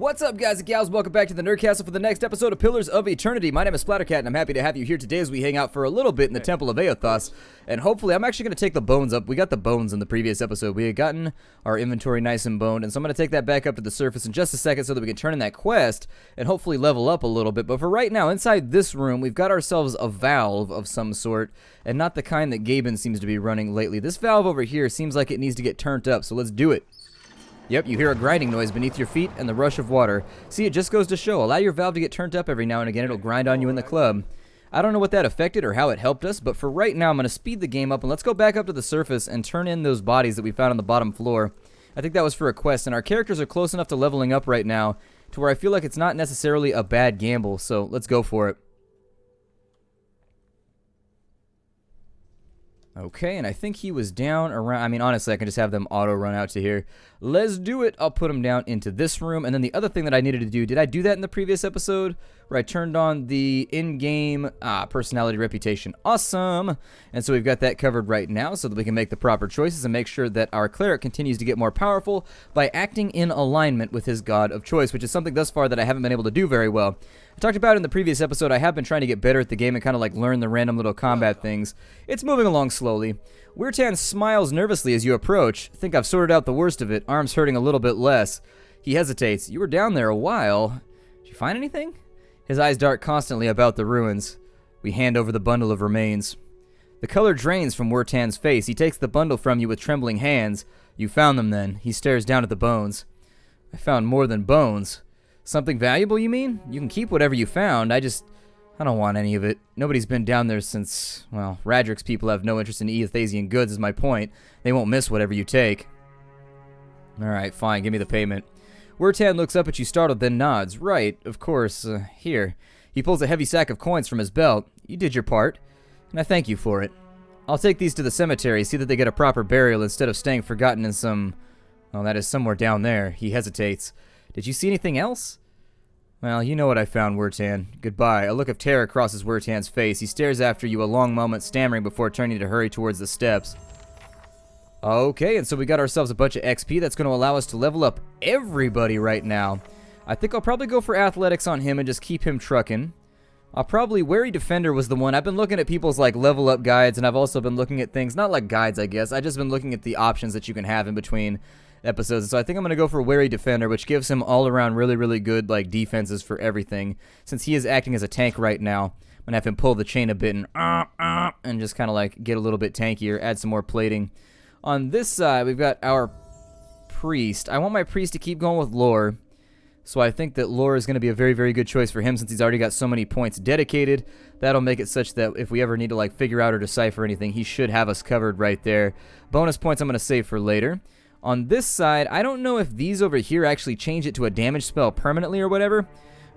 What's up, guys and gals? Welcome back to the Nerdcastle for the next episode of Pillars of Eternity. My name is Splattercat, and I'm happy to have you here today as we hang out for a little bit in the Temple of Aothos. And hopefully, I'm actually going to take the bones up. We got the bones in the previous episode. We had gotten our inventory nice and boned, and so I'm going to take that back up to the surface in just a second so that we can turn in that quest and hopefully level up a little bit. But for right now, inside this room, we've got ourselves a valve of some sort, and not the kind that Gaben seems to be running lately. This valve over here seems like it needs to get turned up, so let's do it. Yep, you hear a grinding noise beneath your feet and the rush of water. See, it just goes to show. Allow your valve to get turned up every now and again. It'll grind on you in the club. I don't know what that affected or how it helped us, but for right now, I'm going to speed the game up, and let's go back up to the surface and turn in those bodies that we found on the bottom floor. I think that was for a quest, and our characters are close enough to leveling up right now to where I feel like it's not necessarily a bad gamble, so let's go for it. Okay, and I think he was down around, I mean, honestly, I can just have them auto-run out to here. Let's do it. I'll put him down into this room, and then the other thing that I needed to do, did I do that in the previous episode? Where I turned on the in-game personality reputation. Awesome! And so we've got that covered right now so that we can make the proper choices and make sure that our cleric continues to get more powerful by acting in alignment with his god of choice, which is something thus far that I haven't been able to do very well. I talked about in the previous episode, I have been trying to get better at the game and kind of like learn the random little combat things. It's moving along slowly. Wirtan smiles nervously as you approach. Think I've sorted out the worst of it. Arms hurting a little bit less. He hesitates. You were down there a while. Did you find anything? His eyes dart constantly about the ruins. We hand over the bundle of remains. The color drains from Wirtan's face. He takes the bundle from you with trembling hands. You found them then. He stares down at the bones. I found more than bones. Something valuable, you mean? You can keep whatever you found. I don't want any of it. Nobody's been down there since, well, Radric's people have no interest in Eothasian goods is my point. They won't miss whatever you take. Alright, fine, give me the payment. Wirtan looks up at you startled, then nods. Right, of course, here. He pulls a heavy sack of coins from his belt. You did your part, and I thank you for it. I'll take these to the cemetery, see that they get a proper burial instead of staying forgotten in some... well, that is somewhere down there. He hesitates. Did you see anything else? Well, you know what I found, Wirtan. Goodbye. A look of terror crosses Wirtan's face. He stares after you a long moment, stammering before turning to hurry towards the steps. Okay, and so we got ourselves a bunch of XP that's going to allow us to level up everybody right now. I think I'll probably go for athletics on him and just keep him trucking. I'll probably... Wary Defender was the one. I've been looking at people's, like, level up guides, and I've also been looking at things... not like guides, I guess. I've just been looking at the options that you can have in between episodes. So I think I'm going to go for Wary Defender, which gives him all around really, really good, like, defenses for everything. Since he is acting as a tank right now, I'm going to have him pull the chain a bit and just kind of, like, get a little bit tankier, add some more plating. On this side, we've got our priest. I want my priest to keep going with lore. So I think that lore is going to be a very, very good choice for him since he's already got so many points dedicated. That'll make it such that if we ever need to, like, figure out or decipher anything, he should have us covered right there. Bonus points I'm going to save for later. On this side, I don't know if these over here actually change it to a damage spell permanently or whatever,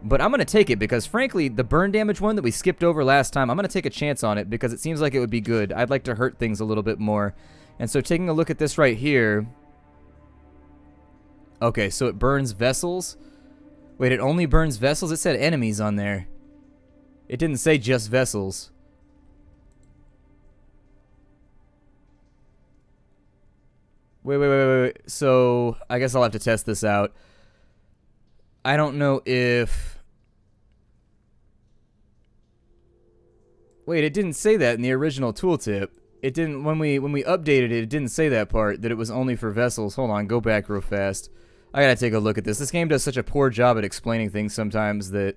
but I'm going to take it because, frankly, the burn damage one that we skipped over last time, I'm going to take a chance on it because it seems like it would be good. I'd like to hurt things a little bit more. And so taking a look at this right here... okay, so it burns vessels. Wait, it only burns vessels? It said enemies on there. It didn't say just vessels. Wait. So, I guess I'll have to test this out. I don't know if... wait, it didn't say that in the original tooltip. It didn't, when we updated it, it didn't say that part, that it was only for vessels. Hold on, go back real fast. I gotta take a look at this. This game does such a poor job at explaining things sometimes that...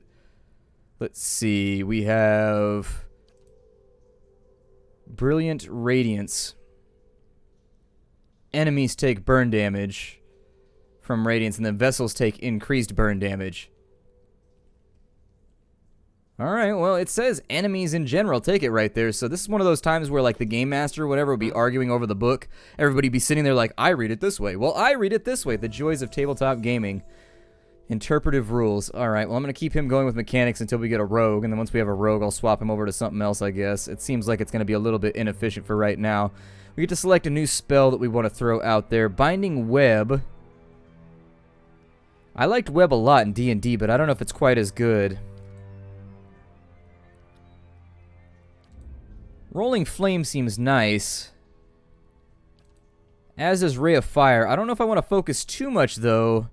let's see, we have... Brilliant Radiance. Enemies take burn damage from Radiance, and then vessels take increased burn damage. Alright, well, it says enemies in general take it right there, so this is one of those times where, like, the game master or whatever would be arguing over the book. Everybody be sitting there like, I read it this way. Well, I read it this way. The joys of tabletop gaming. Interpretive rules. Alright, well, I'm going to keep him going with mechanics until we get a rogue, and then once we have a rogue, I'll swap him over to something else, I guess. It seems like it's going to be a little bit inefficient for right now. We get to select a new spell that we want to throw out there. Binding Web. I liked Web a lot in D&D, but I don't know if it's quite as good. Rolling Flame seems nice. As is Ray of Fire. I don't know if I want to focus too much, though,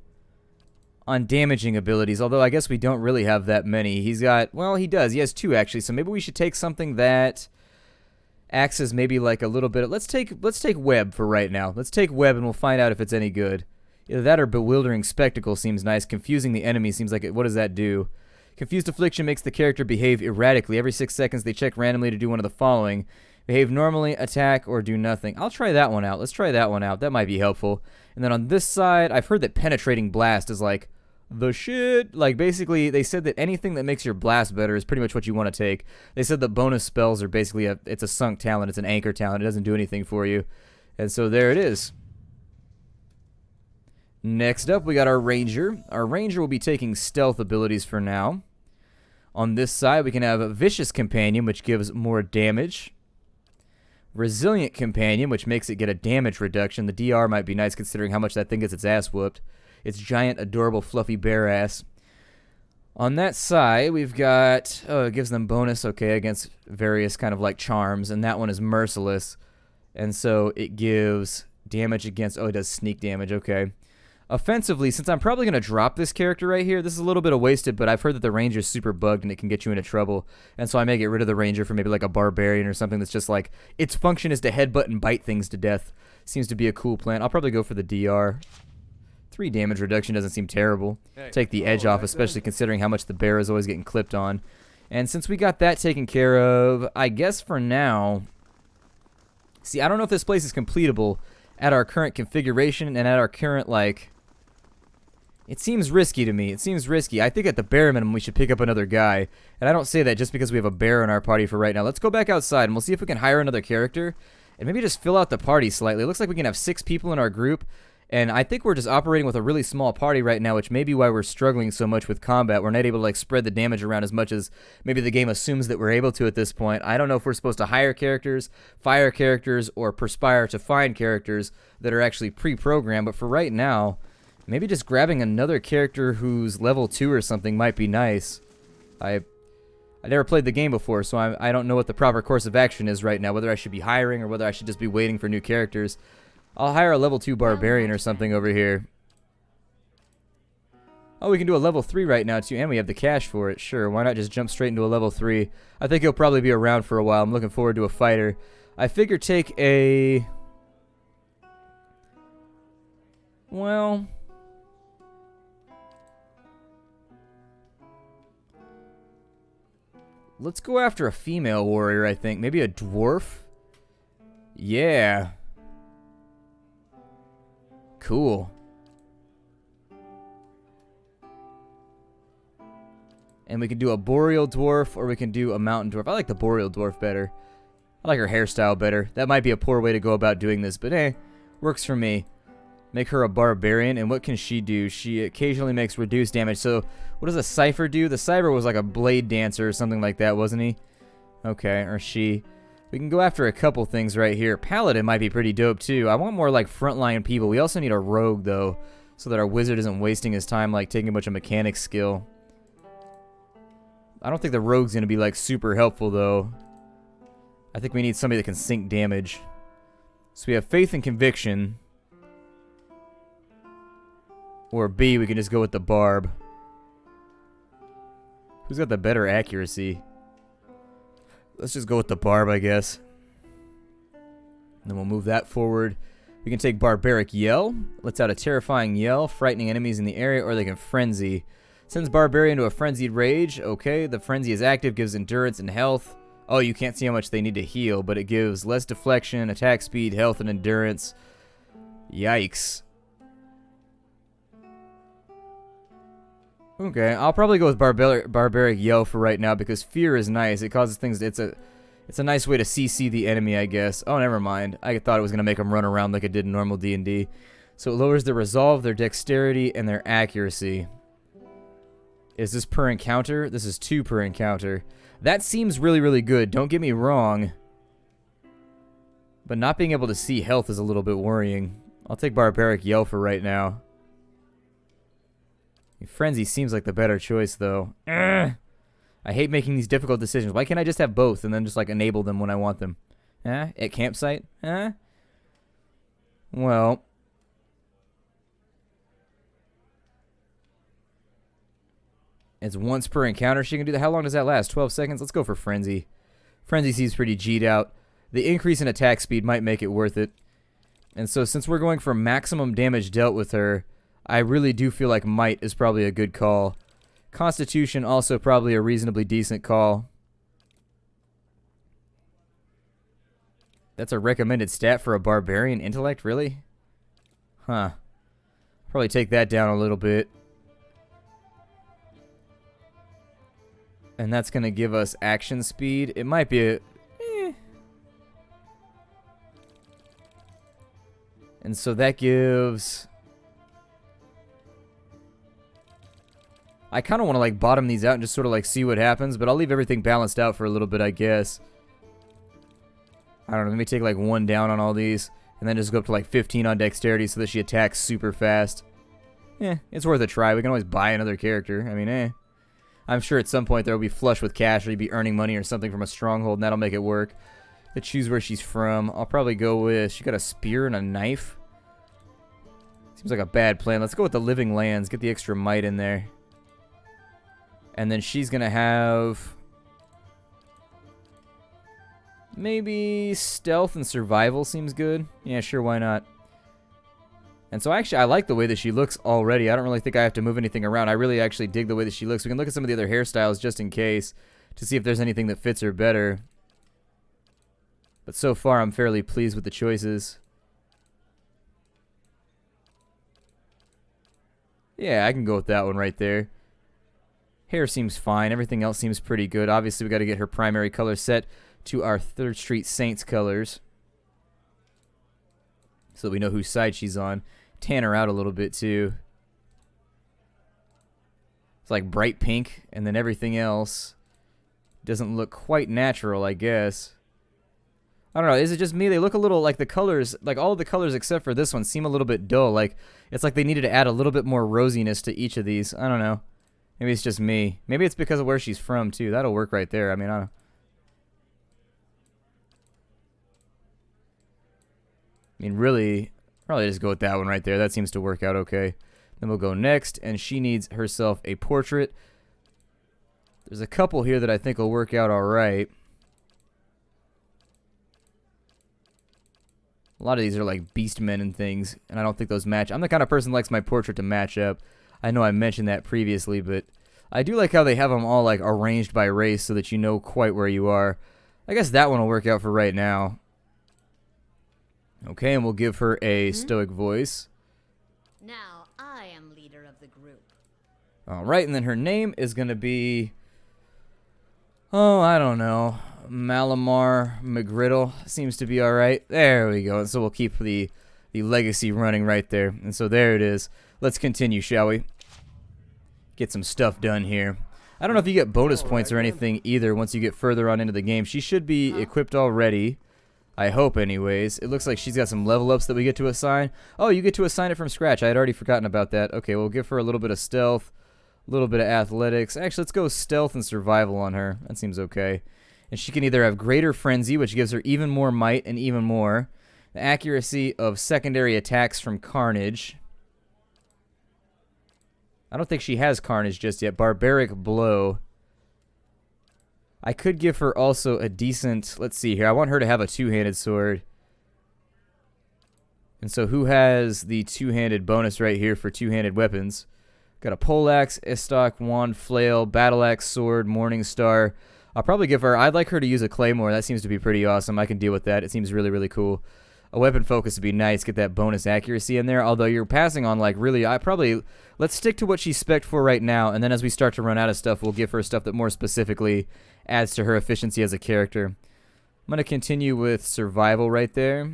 on damaging abilities, although I guess we don't really have that many. He's got, well, he does. He has 2 actually, so maybe we should take something that acts as maybe like a little bit of, let's take web for right now. Let's take web and we'll find out if it's any good. Either that or bewildering spectacle seems nice. Confusing the enemy seems like it. What does that do? Confused affliction makes the character behave erratically. Every 6 seconds they check randomly to do one of the following: behave normally, attack, or do nothing. I'll try that one out. Let's try that one out. That might be helpful. And then on this side, I've heard that penetrating blast is like the shit. Like, basically, they said that anything that makes your blast better is pretty much what you want to take. They said that bonus spells are basically it's a sunk talent. It's an anchor talent. It doesn't do anything for you. And so there it is. Next up, we got our ranger. Our ranger will be taking stealth abilities for now. On this side, we can have a vicious companion, which gives more damage. Resilient companion, which makes it get a damage reduction. The DR might be nice considering how much that thing gets its ass whooped. Its giant, adorable, fluffy bear ass. On that side, we've got, oh, it gives them bonus, okay, against various kind of like charms, and that one is merciless. And so it gives damage against, oh, it does sneak damage, okay. Offensively, since I'm probably going to drop this character right here, this is a little bit of wasted, but I've heard that the ranger is super bugged and it can get you into trouble. And so I may get rid of the ranger for maybe like a barbarian or something that's just like, its function is to headbutt and bite things to death. Seems to be a cool plan. I'll probably go for the DR. 3 damage reduction doesn't seem terrible. Take the edge off, especially considering how much the bear is always getting clipped on. And since we got that taken care of, I guess for now... See, I don't know if this place is completable at our current configuration and at our current, like... It seems risky to me. It seems risky. I think at the bare minimum we should pick up another guy. And I don't say that just because we have a bear in our party for right now. Let's go back outside and we'll see if we can hire another character. And maybe just fill out the party slightly. It looks like we can have 6 people in our group. And I think we're just operating with a really small party right now, which may be why we're struggling so much with combat. We're not able to like spread the damage around as much as maybe the game assumes that we're able to at this point. I don't know if we're supposed to hire characters, fire characters, or perspire to find characters that are actually pre-programmed. But for right now, maybe just grabbing another character who's level 2 or something might be nice. I never played the game before, so I don't know what the proper course of action is right now, whether I should be hiring or whether I should just be waiting for new characters. I'll hire a level 2 barbarian or something over here. Oh, we can do a level 3 right now too, and we have the cash for it. Sure, why not just jump straight into a level 3? I think he'll probably be around for a while. I'm looking forward to a fighter. I figure take a... Well... Let's go after a female warrior, I think. Maybe a dwarf? Yeah. Cool. And we can do a boreal dwarf, or we can do a mountain dwarf. I like the boreal dwarf better. I like her hairstyle better. That might be a poor way to go about doing this, but hey, works for me. Make her a barbarian, and what can she do? She occasionally makes reduced damage. So, what does a Cypher do? The Cypher was like a blade dancer or something like that, wasn't he? Okay, or she. We can go after a couple things right here. Paladin might be pretty dope, too. I want more, like, frontline people. We also need a rogue, though, so that our wizard isn't wasting his time, like, taking a bunch of mechanics skill. I don't think the rogue's going to be, like, super helpful, though. I think we need somebody that can sink damage. So we have faith and conviction. Or B, we can just go with the barb. Who's got the better accuracy? Let's just go with the barb, I guess. And then we'll move that forward. We can take barbaric yell. Lets out a terrifying yell, frightening enemies in the area, or they can frenzy. Sends barbarian to a frenzied rage. Okay, the frenzy is active, gives endurance and health. Oh, you can't see how much they need to heal, but it gives less deflection, attack speed, health, and endurance. Yikes. Okay, I'll probably go with barbaric yell for right now because fear is nice. It causes things. It's a nice way to CC the enemy, I guess. Oh, never mind. I thought it was gonna make them run around like it did in normal D&D. So it lowers their resolve, their dexterity, and their accuracy. Is this per encounter? This is 2 per encounter. That seems really, really good. Don't get me wrong. But not being able to see health is a little bit worrying. I'll take barbaric yell for right now. Frenzy seems like the better choice, though. Ugh. I hate making these difficult decisions. Why can't I just have both and then just, like, enable them when I want them? At campsite? Well. It's once per encounter she can do that. How long does that last? 12 seconds? Let's go for Frenzy. Frenzy seems pretty G'd out. The increase in attack speed might make it worth it. And so since we're going for maximum damage dealt with her, I really do feel like Might is probably a good call. Constitution also probably a reasonably decent call. That's a recommended stat for a Barbarian Intellect, really? Huh. Probably take that down a little bit. And that's going to give us action speed. It might be a... And so that gives... I kind of want to like bottom these out and just sort of like see what happens, but I'll leave everything balanced out for a little bit, I guess. I don't know, let me take like 1 down on all these, and then just go up to like 15 on dexterity so that she attacks super fast. It's worth a try. We can always buy another character. I mean, I'm sure at some point there will be flush with cash, or you'll be earning money or something from a stronghold, and that'll make it work. Let's choose where she's from. I'll probably go with... She got a spear and a knife. Seems like a bad plan. Let's go with the Living Lands. Get the extra might in there. And then she's going to have... Maybe stealth and survival seems good. Yeah, sure, why not? And so actually, I like the way that she looks already. I don't really think I have to move anything around. I really actually dig the way that she looks. We can look at some of the other hairstyles just in case to see if there's anything that fits her better. But so far, I'm fairly pleased with the choices. Yeah, I can go with that one right there. Hair seems fine. Everything else seems pretty good. Obviously, we got to get her primary color set to our 3rd Street Saints colors, so that we know whose side she's on. Tan her out a little bit, too. It's like bright pink, and then everything else doesn't look quite natural, I guess. I don't know, is it just me? They look a little like the colors, like all of the colors except for this one seem a little bit dull. Like, it's like they needed to add a little bit more rosiness to each of these. I don't know. Maybe it's just me. Maybe it's because of where she's from, too. That'll work right there. I mean, I don't... really, probably just go with that one right there. That seems to work out okay. Then we'll go next, and she needs herself a portrait. There's a couple here that I think will work out all right. A lot of these are like beastmen and things, and I don't think those match. I'm the kind of person who likes my portrait to match up. I know I mentioned that previously, but I do like how they have them all like arranged by race so that you know quite where you are. I guess that one will work out for right now. Okay, and we'll give her a stoic voice. Now I am leader of the group. Alright, and then her name is going to be... Oh, I don't know. Malamar McGriddle seems to be alright. There we go. And so we'll keep the legacy running right there. And so there it is. Let's continue, shall we? Get some stuff done here. I don't know if you get bonus points or anything either once you get further on into the game. She should be equipped already. I hope, anyways. It looks like she's got some level ups that we get to assign. Oh, you get to assign it from scratch. I had already forgotten about that. Okay, we'll give her a little bit of stealth, a little bit of athletics. Actually, let's go stealth and survival on her. That seems okay. And she can either have greater frenzy, which gives her even more might and even more. The accuracy of secondary attacks from carnage. I don't think she has carnage just yet. Barbaric blow. I could give her also a decent... Let's see here. I want her to have a two-handed sword. And so who has the two-handed bonus right here for two-handed weapons? Got a poleaxe, estoc, wand, flail, battle axe, sword, morning star. I'll probably give her... I'd like her to use a claymore. That seems to be pretty awesome. I can deal with that. It seems really, really cool. A weapon focus would be nice. Get that bonus accuracy in there. Although you're passing on, like, really... I probably... Let's stick to what she's spec'd for right now. And then as we start to run out of stuff, we'll give her stuff that more specifically adds to her efficiency as a character. I'm going to continue with survival right there.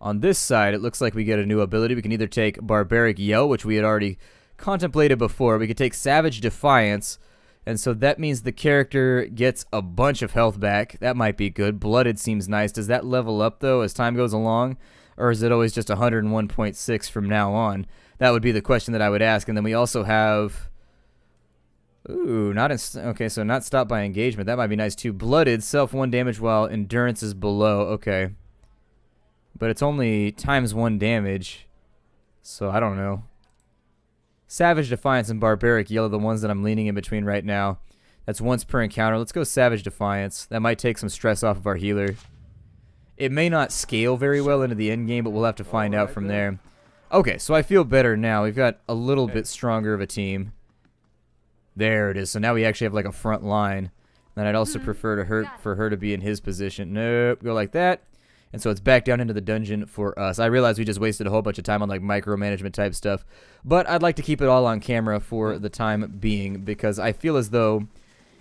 On this side, it looks like we get a new ability. We can either take Barbaric Yell, which we had already contemplated before. We could take Savage Defiance, and so that means the character gets a bunch of health back. That might be good. Blooded seems nice. Does that level up, though, as time goes along? Or is it always just 101.6 from now on? That would be the question that I would ask. And then we also have... Ooh, okay, so not stopped by engagement. That might be nice, too. Blooded, self 1 damage while endurance is below. Okay. But it's only times 1 damage. So, I don't know. Savage Defiance and Barbaric Yell are the ones that I'm leaning in between right now. That's once per encounter. Let's go Savage Defiance. That might take some stress off of our healer. It may not scale very well into the end game, but we'll have to find out from there. Okay, so I feel better now. We've got a little bit stronger of a team. There it is. So now we actually have like a front line. And I'd also prefer for her to be in his position. Nope, go like that. And so it's back down into the dungeon for us. I realize we just wasted a whole bunch of time on like micromanagement type stuff. But I'd like to keep it all on camera for the time being because I feel as though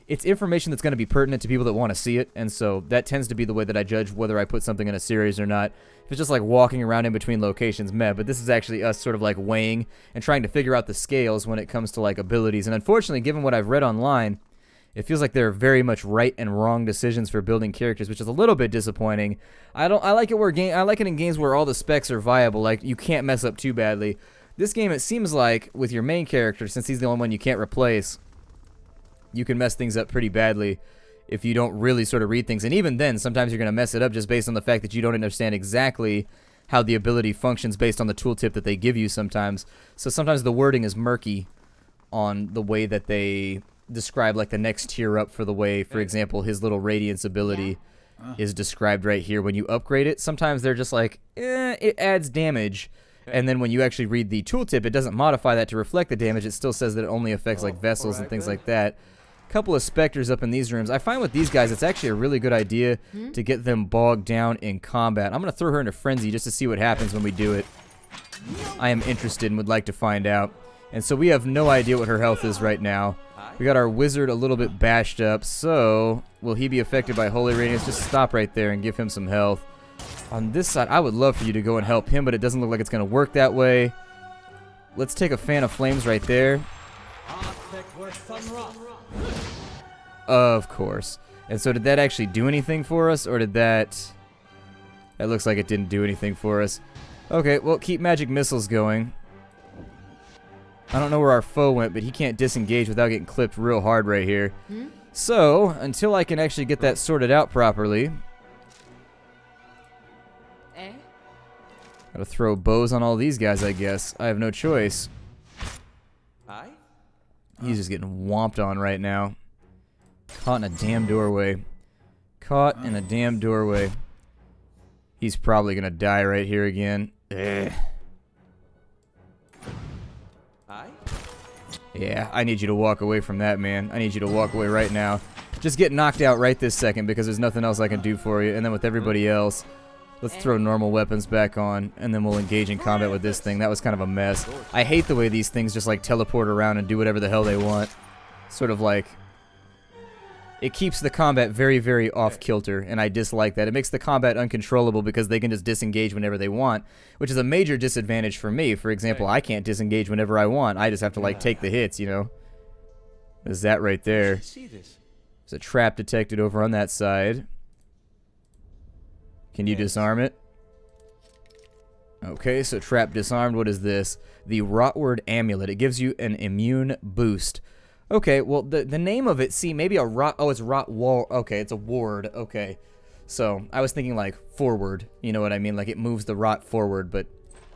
it's information that's going to be pertinent to people that want to see it. And so that tends to be the way that I judge whether I put something in a series or not. If it's just like walking around in between locations, meh. But this is actually us sort of like weighing and trying to figure out the scales when it comes to like abilities. And unfortunately, given what I've read online, it feels like there are very much right and wrong decisions for building characters, which is a little bit disappointing. I like it in games where all the specs are viable, like you can't mess up too badly. This game, it seems like with your main character, since he's the only one you can't replace, you can mess things up pretty badly if you don't really sort of read things. And even then, sometimes you're going to mess it up just based on the fact that you don't understand exactly how the ability functions based on the tooltip that they give you sometimes. So sometimes the wording is murky on the way that they describe like the next tier up for the way, for example, his little radiance ability is described right here. When you upgrade it, sometimes they're just like, it adds damage. And then when you actually read the tooltip, it doesn't modify that to reflect the damage. It still says that it only affects like vessels and things like that. Couple of specters up in these rooms. I find with these guys, it's actually a really good idea to get them bogged down in combat. I'm going to throw her into frenzy just to see what happens when we do it. I am interested and would like to find out. And so we have no idea what her health is right now. We got our wizard a little bit bashed up, so will he be affected by Holy Radiance? Just stop right there and give him some health. On this side, I would love for you to go and help him, but it doesn't look like it's going to work that way. Let's take a Fan of Flames right there. Of course. And so did that actually do anything for us, or did that... That looks like it didn't do anything for us. Okay, well, keep magic missiles going. I don't know where our foe went, but he can't disengage without getting clipped real hard right here. So, until I can actually get that sorted out properly... Gotta throw bows on all these guys, I guess. I have no choice. He's just getting whomped on right now. Caught in a damn doorway. Caught in a damn doorway. He's probably gonna die right here again. Ugh. Yeah, I need you to walk away from that, man. I need you to walk away right now. Just get knocked out right this second because there's nothing else I can do for you. And then with everybody else, let's throw normal weapons back on, and then we'll engage in combat with this thing. That was kind of a mess. I hate the way these things just like teleport around and do whatever the hell they want. Sort of like... It keeps the combat very, very off-kilter, and I dislike that. It makes the combat uncontrollable because they can just disengage whenever they want, which is a major disadvantage for me. For example, I can't disengage whenever I want. I just have to, like, take the hits, you know? There's that right there. There's a trap detected over on that side. Can you disarm it? Okay, so trap disarmed. What is this? The Rotward Amulet. It gives you an immune boost. Okay, well, the name of it, see, maybe a rot... Oh, it's rot ward. Okay, it's a ward. Okay. So, I was thinking, like, forward. You know what I mean? Like, it moves the rot forward, but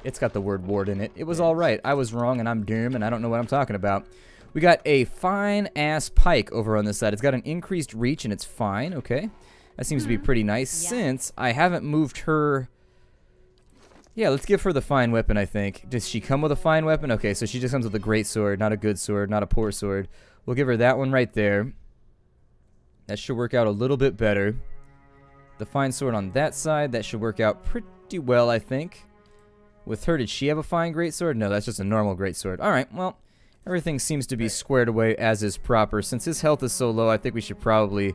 it's got the word ward in it. It was alright. I was wrong, and I'm doomed, and I don't know what I'm talking about. We got a fine-ass pike over on this side. It's got an increased reach, and it's fine. Okay. That seems to be pretty nice, since I haven't moved her... Yeah, let's give her the fine weapon, I think. Does she come with a fine weapon? Okay, so she just comes with a great sword, not a good sword, not a poor sword. We'll give her that one right there. That should work out a little bit better. The fine sword on that side, that should work out pretty well, I think. With her, did she have a fine great sword? No, that's just a normal great sword. Alright, well, everything seems to be squared away as is proper. Since his health is so low, I think we should probably...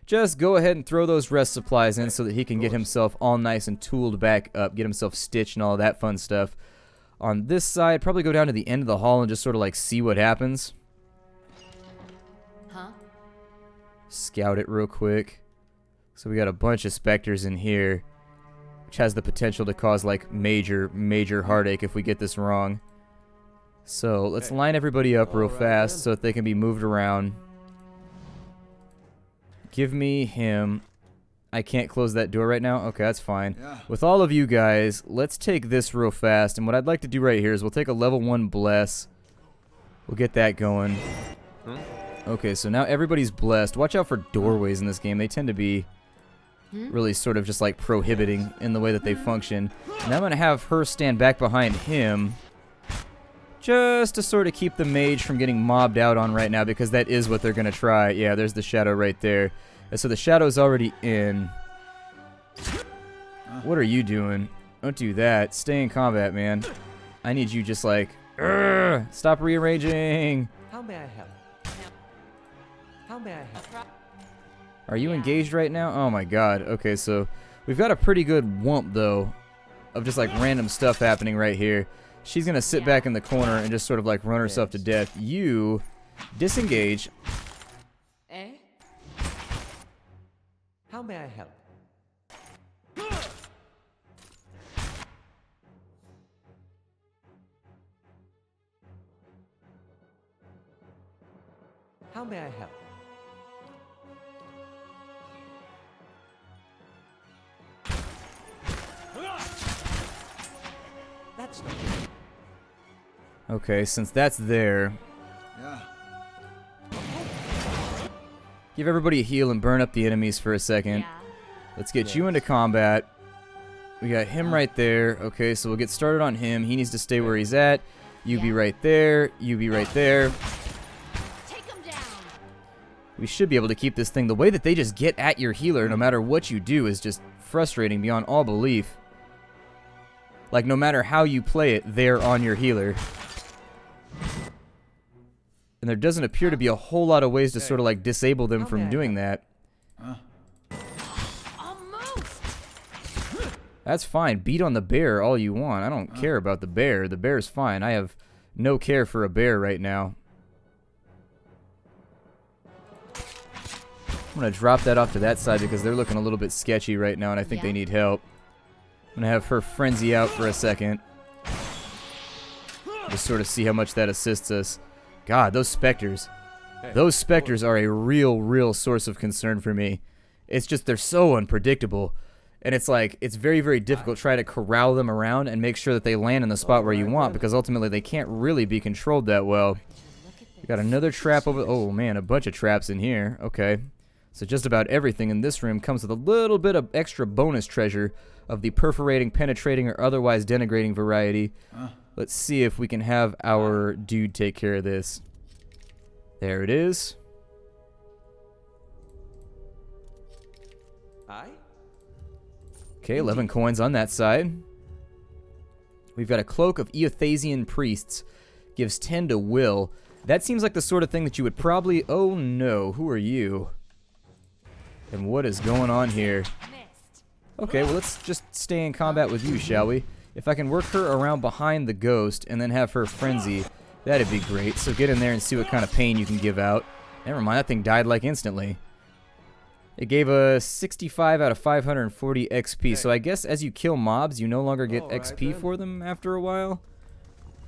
just go ahead and throw those rest supplies in so that he can get himself all nice and tooled back up, get himself stitched and all that fun stuff. On this side, probably go down to the end of the hall and just sort of like see what happens. Scout it real quick. So we got a bunch of specters in here, which has the potential to cause like major, major heartache if we get this wrong. So let's line everybody up real fast so that they can be moved around. Give me him. I can't close that door right now? Okay, that's fine. With all of you guys, let's take this real fast. And what I'd like to do right here is we'll take a level 1 bless. We'll get that going. Okay, so now everybody's blessed. Watch out for doorways in this game. They tend to be really sort of just like prohibiting in the way that they function. And I'm going to have her stand back behind him just to sort of keep the mage from getting mobbed out on right now, because that is what they're going to try. Yeah, there's the shadow right there. And so the shadow's already in. What are you doing? Don't do that. Stay in combat, man. I need you just like, stop rearranging. How may I help? How may I help? Are you engaged right now? Oh my god. Okay, so we've got a pretty good wump, though, of just like random stuff happening right here. She's going to sit back in the corner and just sort of like run herself to death. You disengage. Eh? How may I help? How may I help? That's not good. Okay, since that's there, give everybody a heal and burn up the enemies for a second. Yeah. Let's get you into combat. We got him right there. Okay, so we'll get started on him. He needs to stay where he's at. You be right there. You be right there. Take him down. We should be able to keep this thing. The way that they just get at your healer no matter what you do is just frustrating beyond all belief. Like, no matter how you play it, they're on your healer. And there doesn't appear to be a whole lot of ways to sort of like disable them from doing that. Almost. That's fine. Beat on the bear all you want. I don't care about the bear. The bear's fine. I have no care for a bear right now. I'm going to drop that off to that side because they're looking a little bit sketchy right now and I think they need help. I'm going to have her frenzy out for a second. Just sort of see how much that assists us. God, those specters. Those specters are a real source of concern for me. It's just they're so unpredictable. And it's like, it's very difficult to try to corral them around and make sure that they land in the spot where you want, because ultimately they can't really be controlled that well. We got another trap over. Oh man, a bunch of traps in here. Okay. So just about everything in this room comes with a little bit of extra bonus treasure of the perforating, penetrating, or otherwise denigrating variety. Let's see if we can have our dude take care of this. There it is. Aye? Okay, 11 coins on that side. We've got a cloak of Eothasian priests. Gives 10 to will. That seems like the sort of thing that you would probably... Oh no, who are you? And what is going on here? Okay, well let's just stay in combat with you, shall we? If I can work her around behind the ghost and then have her frenzy, that'd be great. So get in there and see what kind of pain you can give out. Never mind, that thing died like instantly. It gave a 65 out of 540 XP. So I guess as you kill mobs, you no longer get XP for them after a while?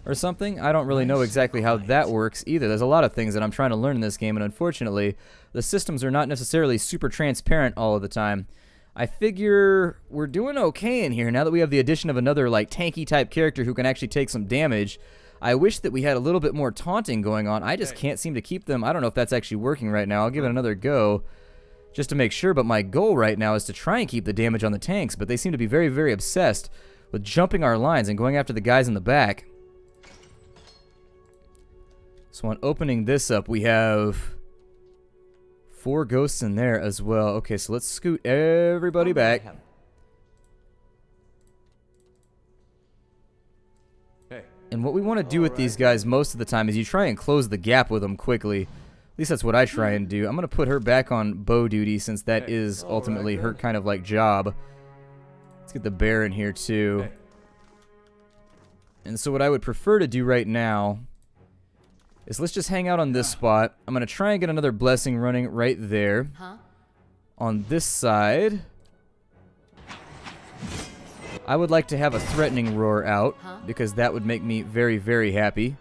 Or something? I don't really know exactly how that works either. There's a lot of things that I'm trying to learn in this game, and unfortunately, the systems are not necessarily super transparent all of the time. I figure we're doing okay in here now that we have the addition of another like tanky type character who can actually take some damage. I wish that we had a little bit more taunting going on. I just can't seem to keep them. I don't know if that's actually working right now. I'll give it another go just to make sure, but my goal right now is to try and keep the damage on the tanks, but they seem to be very obsessed with jumping our lines and going after the guys in the back. So on opening this up, we have 4 ghosts in there as well. Okay, so let's scoot everybody back. And what we want to do with these guys most of the time is you try and close the gap with them quickly. At least that's what I try and do. I'm going to put her back on bow duty since that is ultimately her kind of like job. Let's get the bear in here too. And so what I would prefer to do right now is let's just hang out on this spot. I'm going to try and get another blessing running right there. On this side, I would like to have a threatening roar out because that would make me very happy.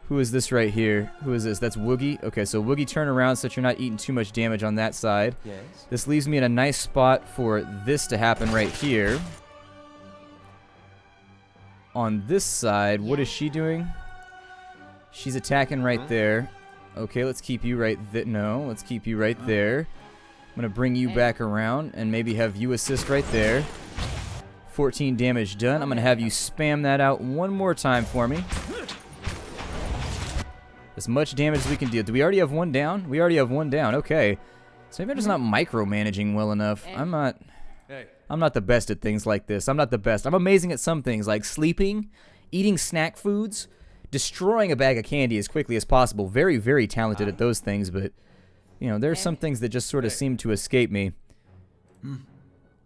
Who is this right here? Who is this? That's Woogie. Okay, so Woogie, turn around so that you're not eating too much damage on that side. Yes. This leaves me in a nice spot for this to happen right here. On this side, what is she doing? She's attacking right there. Okay, let's keep you right there. No, let's keep you right there. I'm going to bring you back around and maybe have you assist right there. 14 damage done. I'm going to have you spam that out one more time for me. As much damage as we can deal. Do we already have one down? We already have one down. Okay. So maybe I'm just not micromanaging well enough. I'm not the best at things like this. I'm not the best. I'm amazing at some things like sleeping, eating snack foods, destroying a bag of candy as quickly as possible. Very, very talented at those things, but you know, there's some things that just sort of seem to escape me.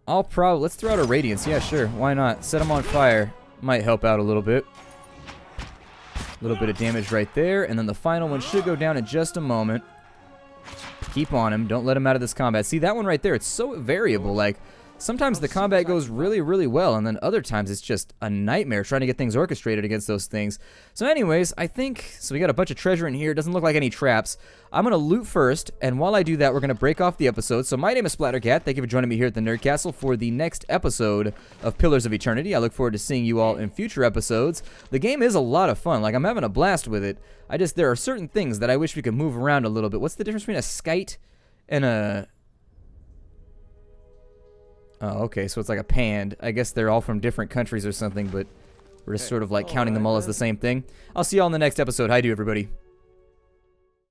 Let's throw out a radiance. Yeah, sure. Why not? Set him on fire. Might help out a little bit. A little bit of damage right there, and then the final one should go down in just a moment. Keep on him. Don't let him out of this combat. See, that one right there, it's so variable. Like, sometimes the combat goes really, really well, and then other times it's just a nightmare trying to get things orchestrated against those things. So anyways, I think, so we got a bunch of treasure in here. It doesn't look like any traps. I'm going to loot first, and while I do that, we're going to break off the episode. So my name is Splattercat. Thank you for joining me here at the Nerd Castle for the next episode of Pillars of Eternity. I look forward to seeing you all in future episodes. The game is a lot of fun. Like, I'm having a blast with it. There are certain things that I wish we could move around a little bit. What's the difference between a skite and a... Oh, okay, so it's like a pand. I guess they're all from different countries or something, but we're just sort of like counting them all as the same thing. I'll see y'all in the next episode. Hi, everybody.